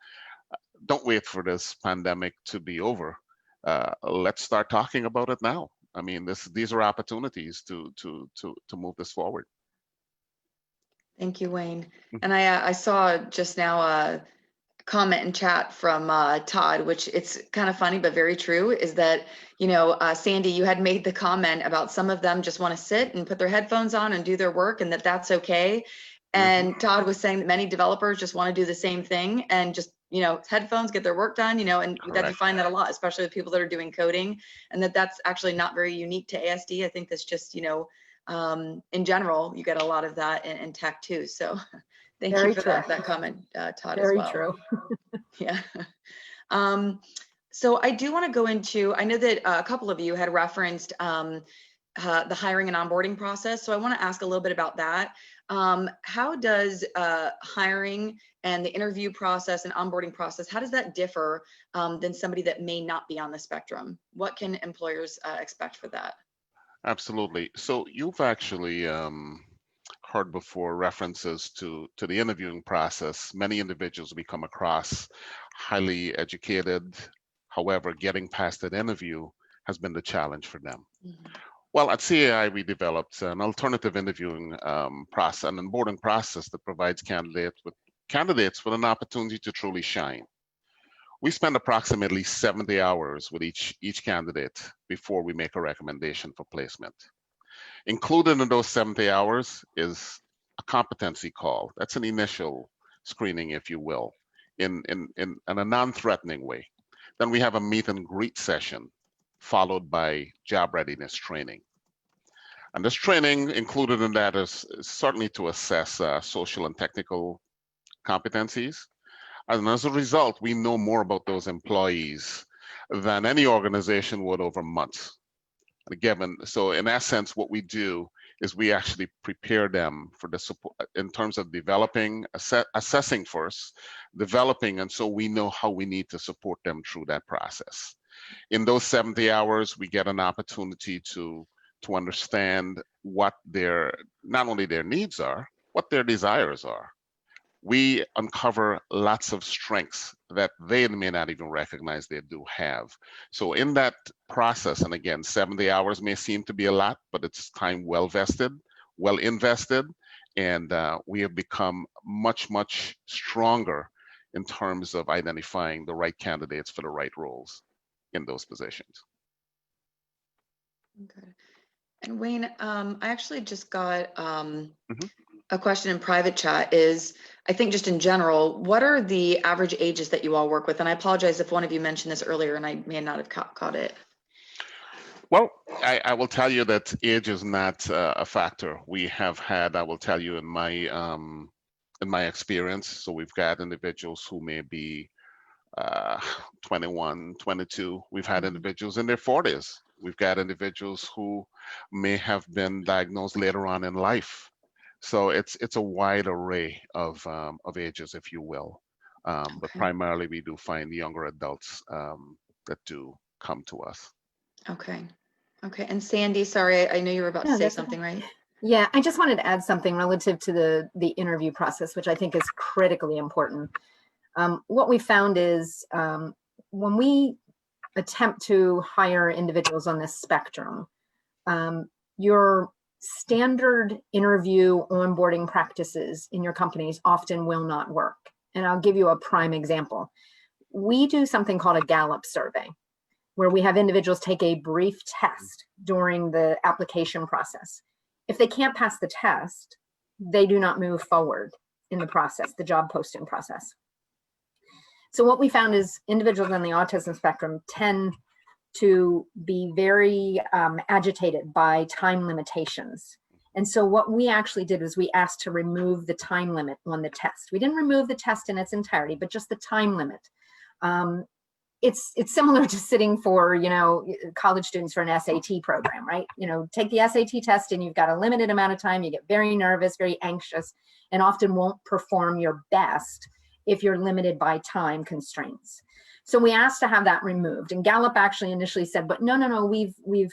don't wait for this pandemic to be over. Let's start talking about it now. I mean, these are opportunities to move this forward. Thank you, Wayne. And I saw just now a comment in chat from Todd, which it's kind of funny but very true, is that, you know, Sandy, you had made the comment about some of them just want to sit and put their headphones on and do their work, and that's okay. And Todd was saying that many developers just want to do the same thing and just, you know, headphones, get their work done, you know, and that you find that a lot, especially with people that are doing coding, and that's actually not very unique to ASD. I think that's just, you know, in general, you get a lot of that in tech too. So thank you for that comment, Todd, as well. Very true. Yeah. So I do want to go into, I know that a couple of you had referenced the hiring and onboarding process. So I want to ask a little bit about that. How does hiring and the interview process and onboarding process, how does that differ than somebody that may not be on the spectrum? What can employers expect for that? Absolutely. So you've actually heard before references to the interviewing process. Many individuals we come across highly educated. However, getting past that interview has been the challenge for them. Well, at CAI, we developed an alternative interviewing process, an onboarding process that provides candidates with an opportunity to truly shine. We spend approximately 70 hours with each candidate before we make a recommendation for placement. Included in those 70 hours is a competency call. That's an initial screening, if you will, in a non-threatening way. Then we have a meet and greet session, followed by job readiness training. And this training included in that is certainly to assess social and technical competencies. And as a result, we know more about those employees than any organization would over months. So in essence, what we do is we actually prepare them for the support in terms of developing, assessing first, developing, and so we know how we need to support them through that process. In those 70 hours, we get an opportunity to understand what not only their needs are, what their desires are. We uncover lots of strengths that they may not even recognize they do have. So in that process, and again, 70 hours may seem to be a lot, but it's time well vested, well invested, and we have become much, much stronger in terms of identifying the right candidates for the right roles in those positions. Okay. And Wayne, I actually just got a question in private chat is, I think just in general, what are the average ages that you all work with? And I apologize if one of you mentioned this earlier and I may not have caught it. Well, I will tell you that age is not a factor. We have had, I will tell you in my experience, so we've got individuals who may be 21, 22. We've had individuals in their 40s. We've got individuals who may have been diagnosed later on in life. So it's a wide array of ages, if you will. But primarily we do find younger adults that do come to us. Okay. Okay. And Sandy, sorry, I know you were about to say something, right? Yeah, I just wanted to add something relative to the interview process, which I think is critically important. What we found is when we attempt to hire individuals on this spectrum, your standard interview onboarding practices in your companies often will not work. And I'll give you a prime example. We do something called a Gallup survey, where we have individuals take a brief test during the application process. If they can't pass the test, they do not move forward in the process, the job posting process. So what we found is individuals on the autism spectrum tend to be very agitated by time limitations. And so what we actually did was we asked to remove the time limit on the test. We didn't remove the test in its entirety, but just the time limit. It's similar to sitting for, college students for an SAT program, right? Take the SAT test and you've got a limited amount of time. You get very nervous, very anxious, and often won't perform your best if you're limited by time constraints. So we asked to have that removed. And Gallup actually initially said, but no, we've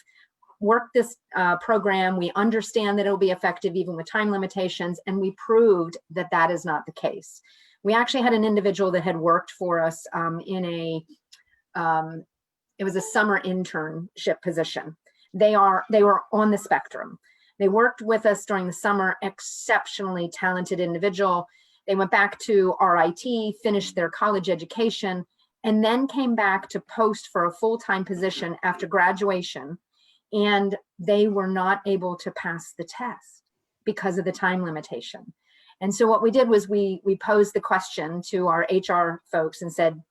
worked this program. We understand that it'll be effective even with time limitations. And we proved that that is not the case. We actually had an individual that had worked for us it was a summer internship position. They were on the spectrum. They worked with us during the summer, exceptionally talented individual. They went back to RIT, finished their college education, and then came back to post for a full-time position after graduation. And they were not able to pass the test because of the time limitation. And so what we did was we posed the question to our HR folks and said,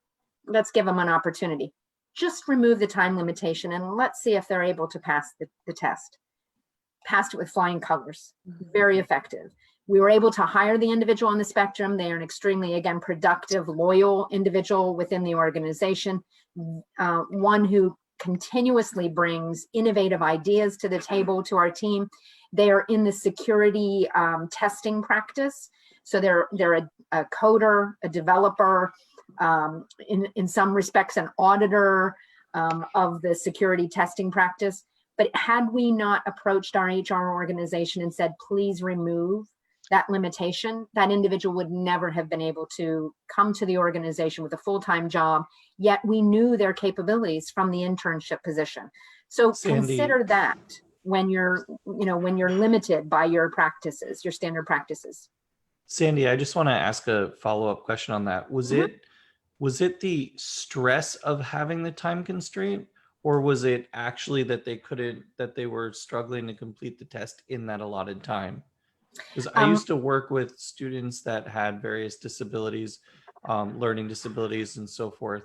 let's give them an opportunity. Just remove the time limitation and let's see if they're able to pass the test. Passed it with flying colors, very effective. We were able to hire the individual on the spectrum. They are an extremely, again, productive, loyal individual within the organization. One who continuously brings innovative ideas to the table to our team. They are in the security testing practice. So they're a coder, a developer, in some respects, an auditor of the security testing practice. But had we not approached our HR organization and said, please remove that limitation, that individual would never have been able to come to the organization with a full-time job, yet we knew their capabilities from the internship position. So Sandy, consider that when you're limited by your practices, your standard practices. Sandy, I just want to ask a follow-up question on that. Was it the stress of having the time constraint, or was it actually that they were struggling to complete the test in that allotted time? Because I used to work with students that had various disabilities, learning disabilities and so forth.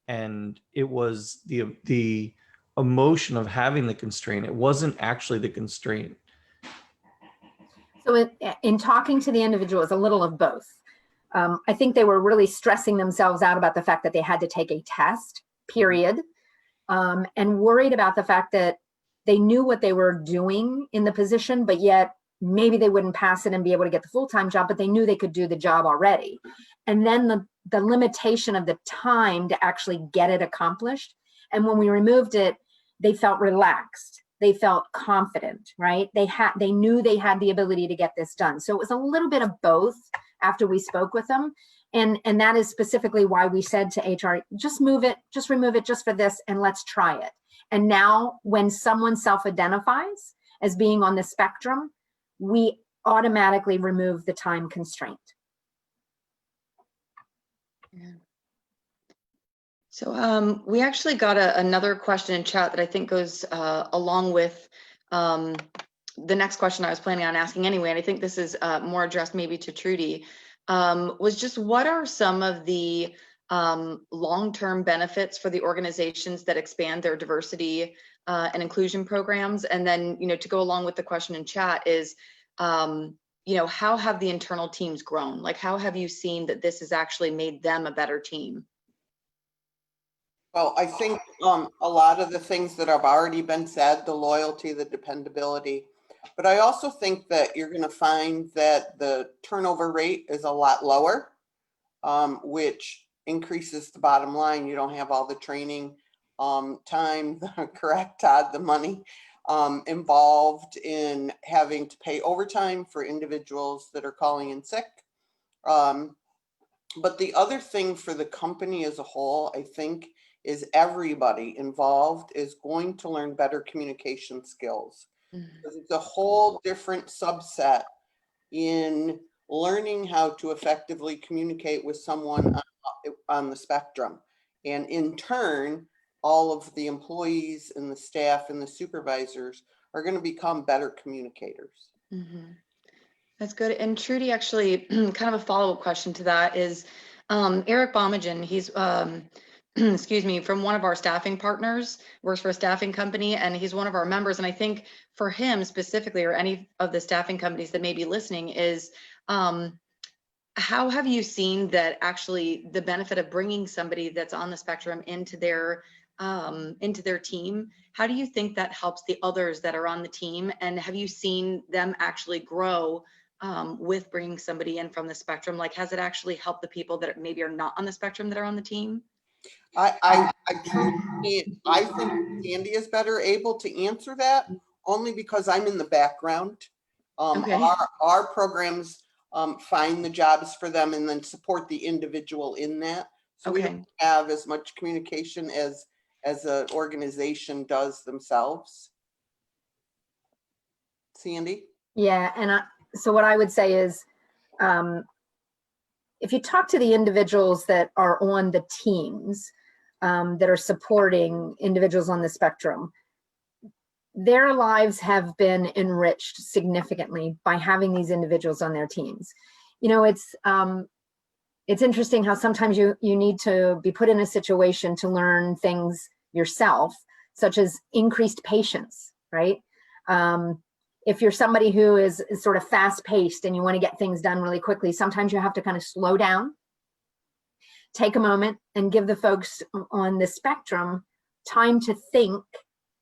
And it was the emotion of having the constraint. It wasn't actually the constraint. So in talking to the individual, it's a little of both. I think they were really stressing themselves out about the fact that they had to take a test, period, and worried about the fact that they knew what they were doing in the position, but yet maybe they wouldn't pass it and be able to get the full-time job, but they knew they could do the job already. And then the limitation of the time to actually get it accomplished. And when we removed it, they felt relaxed. They felt confident, right? They knew they had the ability to get this done. So it was a little bit of both after we spoke with them. And that is specifically why we said to HR, just remove it just for this and let's try it. And now when someone self-identifies as being on the spectrum, we automatically remove the time constraint. Yeah. So we actually got another question in chat that I think goes along with the next question I was planning on asking anyway, and I think this is more addressed maybe to Trudi, was just what are some of the long-term benefits for the organizations that expand their diversity and inclusion programs? And then, to go along with the question in chat is, how have the internal teams grown? Like, how have you seen that this has actually made them a better team? Well, I think a lot of the things that have already been said, the loyalty, the dependability, but I also think that you're going to find that the turnover rate is a lot lower, which increases the bottom line. You don't have all the training time, correct, Todd, the money. involved in having to pay overtime for individuals that are calling in sick. But the other thing for the company as a whole, I think, is everybody involved is going to learn better communication skills. Because it's a whole different subset in learning how to effectively communicate with someone on the spectrum. And in turn, all of the employees and the staff and the supervisors are going to become better communicators. That's good. And Trudi, actually, kind of a follow-up question to that is Eric Bomagen, he's, excuse me, from one of our staffing partners, works for a staffing company, and he's one of our members. And I think for him specifically, or any of the staffing companies that may be listening, is how have you seen that actually the benefit of bringing somebody that's on the spectrum into their team? How do you think that helps the others that are on the team? And have you seen them actually grow with bringing somebody in from the spectrum? Like, has it actually helped the people that maybe are not on the spectrum that are on the team? I think Sandy is better able to answer that, only because I'm in the background. Our programs find the jobs for them and then support the individual in that. So we don't have as much communication as an organization does themselves. Sandy? Yeah, and so what I would say is, if you talk to the individuals that are on the teams that are supporting individuals on the spectrum, their lives have been enriched significantly by having these individuals on their teams. You know, it's interesting how sometimes you need to be put in a situation to learn things yourself, such as increased patience, right? If you're somebody who is sort of fast paced and you want to get things done really quickly, sometimes you have to kind of slow down, take a moment, and give the folks on the spectrum time to think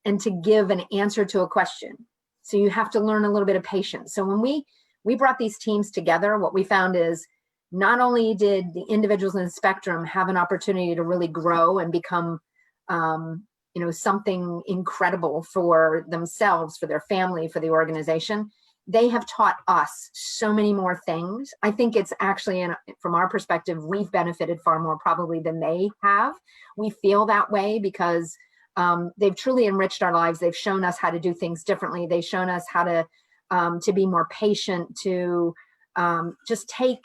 and to give an answer to a question. So you have to learn a little bit of patience. So when we brought these teams together, what we found is not only did the individuals in the spectrum have an opportunity to really grow and become something incredible for themselves, for their family, for the organization, they have taught us so many more things. I think it's actually, from our perspective, we've benefited far more probably than they have. We feel that way because they've truly enriched our lives. They've shown us how to do things differently. They've shown us how to be more patient, to just take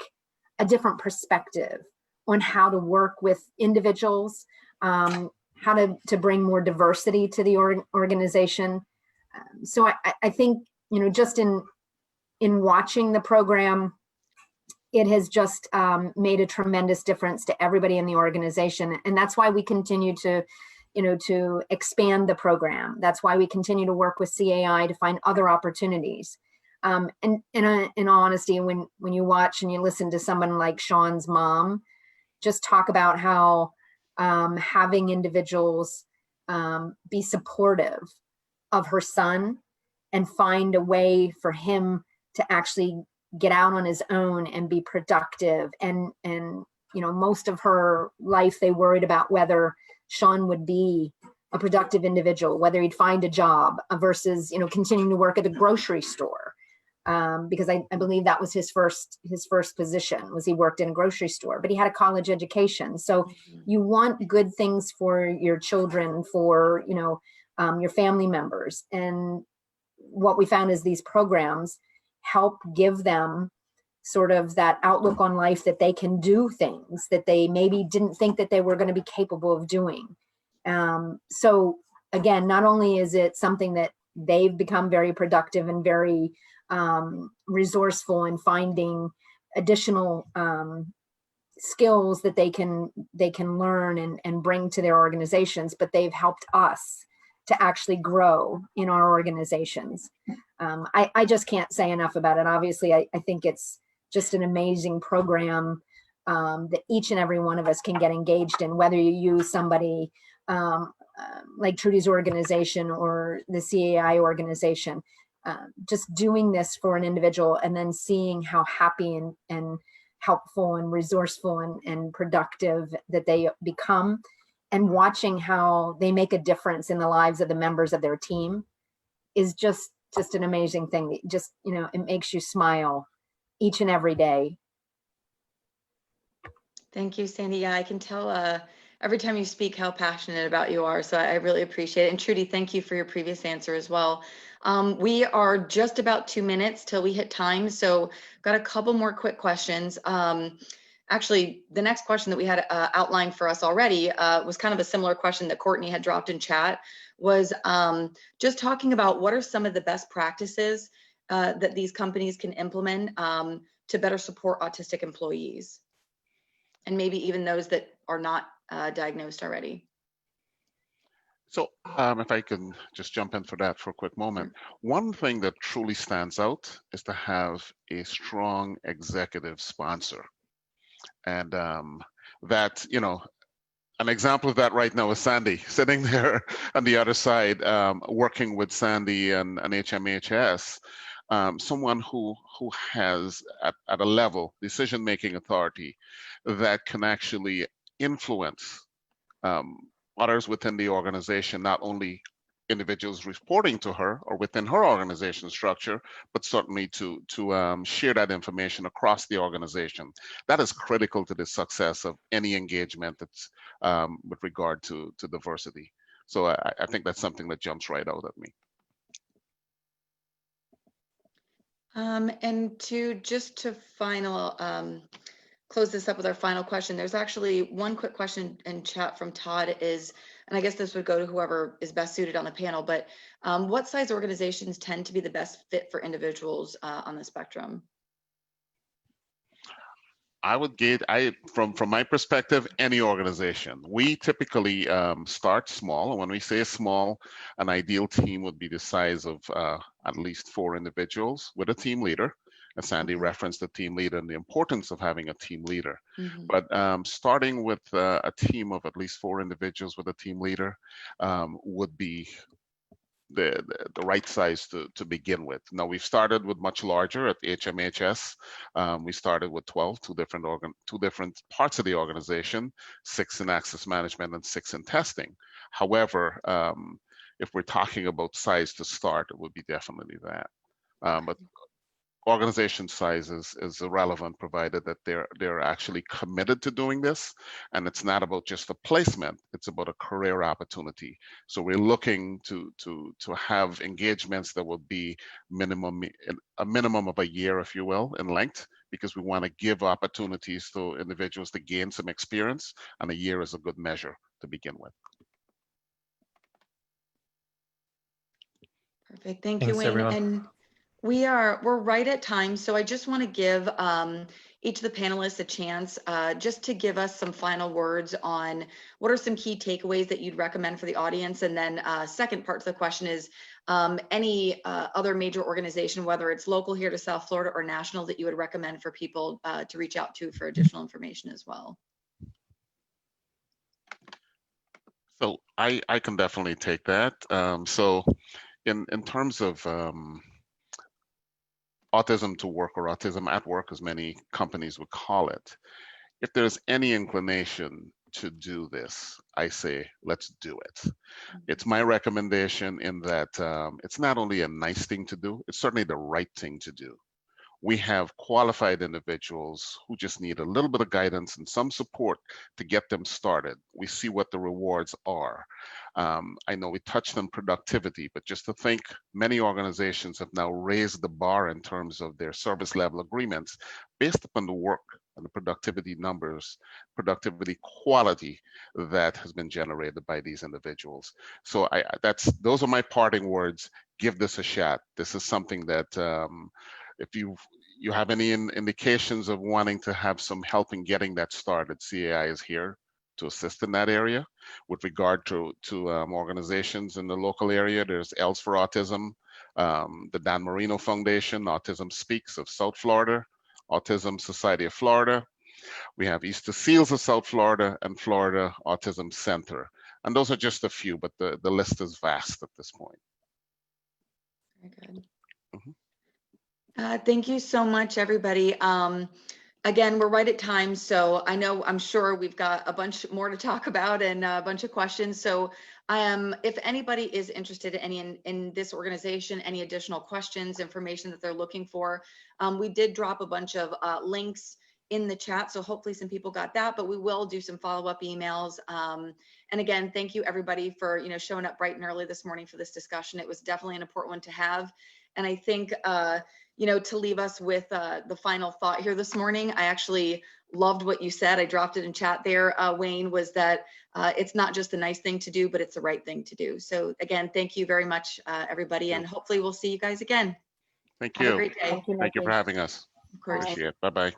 a different perspective on how to work with individuals, how to bring more diversity to the organization. So I think, just in watching the program, it has just made a tremendous difference to everybody in the organization. And that's why we continue to expand the program. That's why we continue to work with CAI to find other opportunities. And in all honesty, when you watch and you listen to someone like Sean's mom just talk about how having individuals be supportive of her son and find a way for him to actually get out on his own and be productive. And most of her life, they worried about whether Sean would be a productive individual, whether he'd find a job versus, continuing to work at a grocery store. Because I believe that was his first position, was he worked in a grocery store, but he had a college education. So you want good things for your children, for, your family members. And what we found is these programs help give them sort of that outlook on life, that they can do things that they maybe didn't think that they were going to be capable of doing. So again, not only is it something that they've become very productive and very resourceful in finding additional skills that they can learn and bring to their organizations, but they've helped us to actually grow in our organizations. I just can't say enough about it. Obviously, I think it's just an amazing program that each and every one of us can get engaged in, whether you use somebody like Trudi's organization or the CAI organization. Just doing this for an individual and then seeing how happy and helpful and resourceful and productive that they become, and watching how they make a difference in the lives of the members of their team is just an amazing thing. Just, you know, it makes you smile each and every day. Thank you, Sandy. Yeah, I can tell every time you speak how passionate about you are. So I really appreciate it. And Trudi, thank you for your previous answer as well. We are just about 2 minutes till we hit time. So got a couple more quick questions. Actually, the next question that we had outlined for us already was kind of a similar question that Courtney had dropped in chat, was just talking about what are some of the best practices that these companies can implement to better support autistic employees, and maybe even those that are not diagnosed already. So if I can just jump in for that for a quick moment. One thing that truly stands out is to have a strong executive sponsor. And that, you know, an example of that right now is Sandy sitting there on the other side, working with Sandy and HMHS, someone who has at a level decision-making authority that can actually influence others within the organization, not only individuals reporting to her or within her organization structure, but certainly to share that information across the organization. That is critical to the success of any engagement that's with regard to diversity. So I think that's something that jumps right out at me. And just to close this up with our final question, there's actually one quick question in chat from Todd is, and I guess this would go to whoever is best suited on the panel, but what size organizations tend to be the best fit for individuals on the spectrum? I would gauge, from my perspective, any organization. We typically start small, and when we say small, an ideal team would be the size of at least 4 individuals with a team leader. As Sandy referenced the team leader and the importance of having a team leader. But starting with a team of at least 4 individuals with a team leader would be the right size to begin with. Now, we've started with much larger at HMHS. We started with 12, two different parts of the organization, 6 in access management and 6 in testing. However, if we're talking about size to start, it would be definitely that. But organization size is irrelevant, provided that they're actually committed to doing this, and it's not about just a placement, it's about a career opportunity. So we're looking to have engagements that will be a minimum of a year, if you will, in length, because we want to give opportunities to individuals to gain some experience, and a year is a good measure to begin with. Perfect. Thank you, Wayne. Everyone. And we're right at time, so I just want to give each of the panelists a chance just to give us some final words on what are some key takeaways that you'd recommend for the audience, and then second part to the question is any other major organization, whether it's local here to South Florida or national, that you would recommend for people to reach out to for additional information as well. So I can definitely take that. So in terms of autism to work, or autism at work, as many companies would call it, if there's any inclination to do this, I say, let's do it. It's my recommendation in that it's not only a nice thing to do, it's certainly the right thing to do. We have qualified individuals who just need a little bit of guidance and some support to get them started. We see what the rewards are. I know we touched on productivity, but just to think, many organizations have now raised the bar in terms of their service level agreements based upon the work and the productivity numbers, productivity quality that has been generated by these individuals. So those are my parting words. Give this a shot. This is something that if you have any indications of wanting to have some help in getting that started, CAI is here to assist in that area. With regard to organizations in the local area, there's Els for Autism, the Dan Marino Foundation, Autism Speaks of South Florida, Autism Society of Florida. We have Easter Seals of South Florida and Florida Autism Center. And those are just a few, but the list is vast at this point. Very good. Thank you so much, everybody. Again, we're right at time, so I'm sure we've got a bunch more to talk about and a bunch of questions. So if anybody is interested in this organization, any additional questions, information that they're looking for, we did drop a bunch of links in the chat, so hopefully some people got that, but we will do some follow-up emails. And again, thank you everybody for showing up bright and early this morning for this discussion. It was definitely an important one to have. And I think to leave us with the final thought here this morning, I actually loved what you said. I dropped it in chat there, Wayne, was that it's not just a nice thing to do, but it's the right thing to do. So again, thank you very much, everybody, and hopefully we'll see you guys again. Thank Have a you. great day. Thank you for having us. Of course. Appreciate it. Bye-bye.